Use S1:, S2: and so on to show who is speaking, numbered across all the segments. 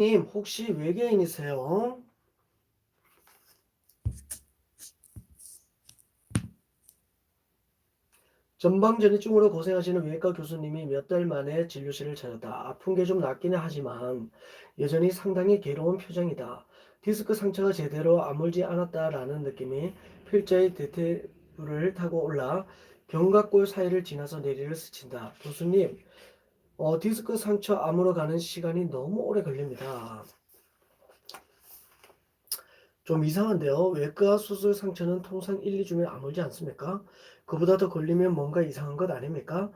S1: 님, 혹시 외계인이세요? 전방전이증으로 고생하시는 외과 교수님이 몇 달 만에 진료실을 찾았다. 아픈 게 좀 낫기는 하지만 여전히 상당히 괴로운 표정이다. 디스크 상처가 제대로 아물지 않았다라는 느낌이 필자의 대퇴부를 타고 올라 견갑골 사이를 지나서 내리를 스친다. 교수님, 디스크 상처 아물어가는 시간이 너무 오래 걸립니다. 좀 이상한데요. 외과 수술 상처는 통상 1, 2주면 아물지 않습니까? 그보다 더 걸리면 뭔가 이상한 것 아닙니까?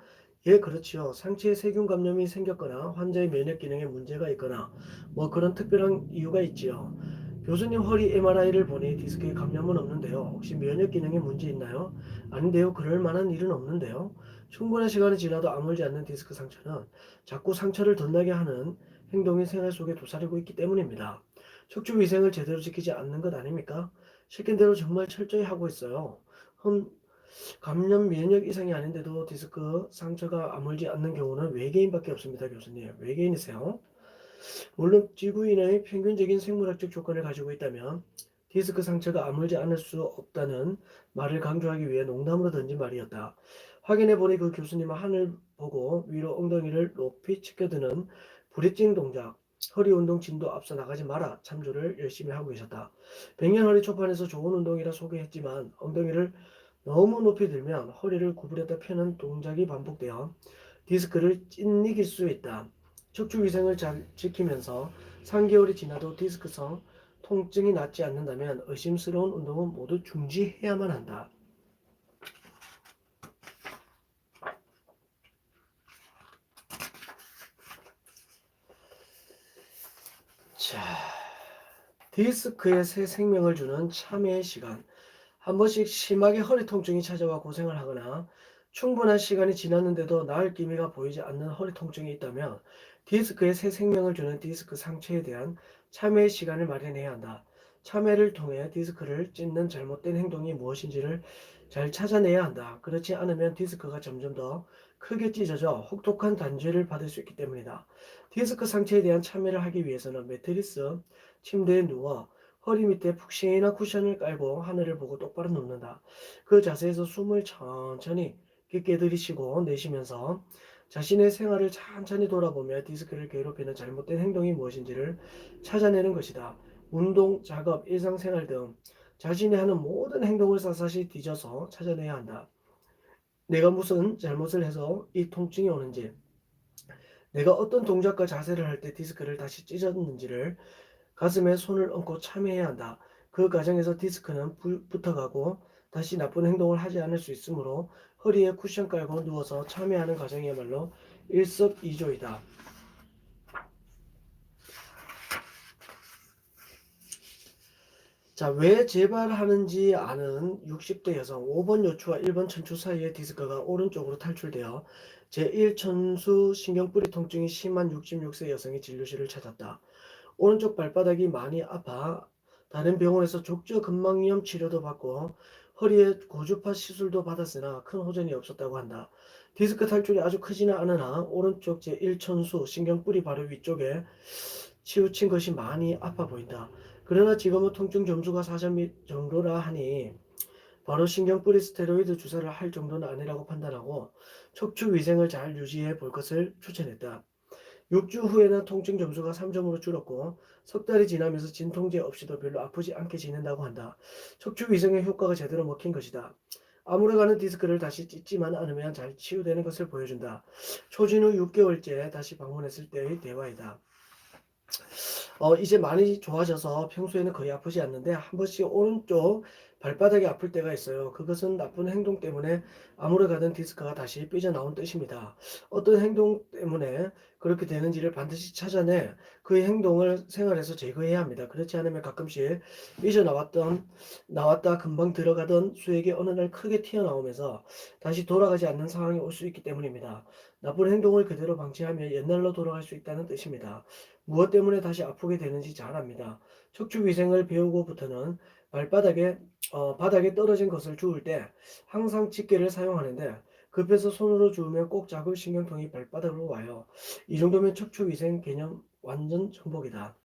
S1: 예, 그렇지요. 상체에 세균 감염이 생겼거나 환자의 면역 기능에 문제가 있거나 뭐 그런 특별한 이유가 있지요. 교수님 허리 MRI를 보니 디스크에 감염은 없는데요. 혹시 면역 기능에 문제 있나요? 아닌데요. 그럴 만한 일은 없는데요. 충분한 시간이 지나도 아물지 않는 디스크 상처는 자꾸 상처를 덧나게 하는 행동이 생활 속에 도사리고 있기 때문입니다. 척추 위생을 제대로 지키지 않는 것 아닙니까? 시킨 대로 정말 철저히 하고 있어요. 흠, 감염免疫 이상이 아닌데도 디스크 상처가 아물지 않는 경우는 외계인밖에 없습니다, 교수님. 외계인이세요? 물론 지구인의 평균적인 생물학적 조건을 가지고 있다면 디스크 상처가 아물지 않을 수 없다는 말을 강조하기 위해 농담으로 던진 말이었다. 확인해보니 그 교수님은 하늘 보고 위로 엉덩이를 높이 치켜드는 브릿징 동작, 허리 운동 진도 앞서 나가지 마라 참조를 열심히 하고 계셨다. 백년 허리 초판에서 좋은 운동이라 소개했지만 엉덩이를 너무 높이 들면 허리를 구부렸다 펴는 동작이 반복되어 디스크를 찢이길 수 있다. 척추 위생을 잘 지키면서 3개월이 지나도 디스크성 통증이 낫지 않는다면 의심스러운 운동은 모두 중지해야만 한다. 자, 디스크에 새 생명을 주는 참회의 시간. 한 번씩 심하게 허리 통증이 찾아와 고생을 하거나 충분한 시간이 지났는데도 나을 기미가 보이지 않는 허리 통증이 있다면 디스크에 새 생명을 주는 디스크 상처에 대한 참회의 시간을 마련해야 한다. 참회를 통해 디스크를 찢는 잘못된 행동이 무엇인지를 잘 찾아내야 한다. 그렇지 않으면 디스크가 점점 더 크게 찢어져 혹독한 단죄를 받을 수 있기 때문이다. 디스크 상처에 대한 참회를 하기 위해서는 매트리스, 침대에 누워 허리 밑에 푹신한 쿠션을 깔고 하늘을 보고 똑바로 눕는다. 그 자세에서 숨을 천천히 깊게 들이쉬고 내쉬면서 자신의 생활을 천천히 돌아보며 디스크를 괴롭히는 잘못된 행동이 무엇인지를 찾아내는 것이다. 운동, 작업, 일상생활 등 자신이 하는 모든 행동을 샅샅이 뒤져서 찾아내야 한다. 내가 무슨 잘못을 해서 이 통증이 오는지, 내가 어떤 동작과 자세를 할 때 디스크를 다시 찢었는지를 가슴에 손을 얹고 참여해야 한다. 그 과정에서 디스크는 붙어가고 다시 나쁜 행동을 하지 않을 수 있으므로 허리에 쿠션 깔고 누워서 참여하는 과정이야말로 일석이조이다. 자, 왜 재발하는지 아는 60대 여성 5번 요추와 1번 천추 사이의 디스크가 오른쪽으로 탈출되어 제1천수 신경뿌리 통증이 심한 66세 여성이 진료실을 찾았다. 오른쪽 발바닥이 많이 아파 다른 병원에서 족저 근막염 치료도 받고 허리에 고주파 시술도 받았으나 큰 호전이 없었다고 한다. 디스크 탈출이 아주 크지는 않으나 오른쪽 제1천수 신경뿌리 바로 위쪽에 치우친 것이 많이 아파 보인다. 그러나 지금은 통증 점수가 4점 정도라 하니 바로 신경뿌리 스테로이드 주사를 할 정도는 아니라고 판단하고 척추 위생을 잘 유지해 볼 것을 추천했다. 6주 후에는 통증 점수가 3점으로 줄었고 석 달이 지나면서 진통제 없이도 별로 아프지 않게 지낸다고 한다. 척추 위생의 효과가 제대로 먹힌 것이다. 아물어가는 디스크를 다시 찢지만 않으면 잘 치유되는 것을 보여준다. 초진 후 6개월째 다시 방문했을 때의 대화이다. 이제 많이 좋아져서 평소에는 거의 아프지 않는데 한 번씩 오른쪽 발바닥이 아플 때가 있어요. 그것은 나쁜 행동 때문에 아무로 가던 디스크가 다시 삐져나온 뜻입니다. 어떤 행동 때문에 그렇게 되는지를 반드시 찾아내 그 행동을 생활에서 제거해야 합니다. 그렇지 않으면 가끔씩 나왔다 금방 들어가던 수액이 어느 날 크게 튀어나오면서 다시 돌아가지 않는 상황이 올 수 있기 때문입니다. 나쁜 행동을 그대로 방치하면 옛날로 돌아갈 수 있다는 뜻입니다. 무엇 때문에 다시 아프게 되는지 잘 압니다. 척추 위생을 배우고부터는 바닥에 떨어진 것을 주울 때 항상 집게를 사용하는데 급해서 손으로 주우면 꼭 잡을 신경통이 발바닥으로 와요. 이 정도면 척추 위생 개념 완전 정복이다.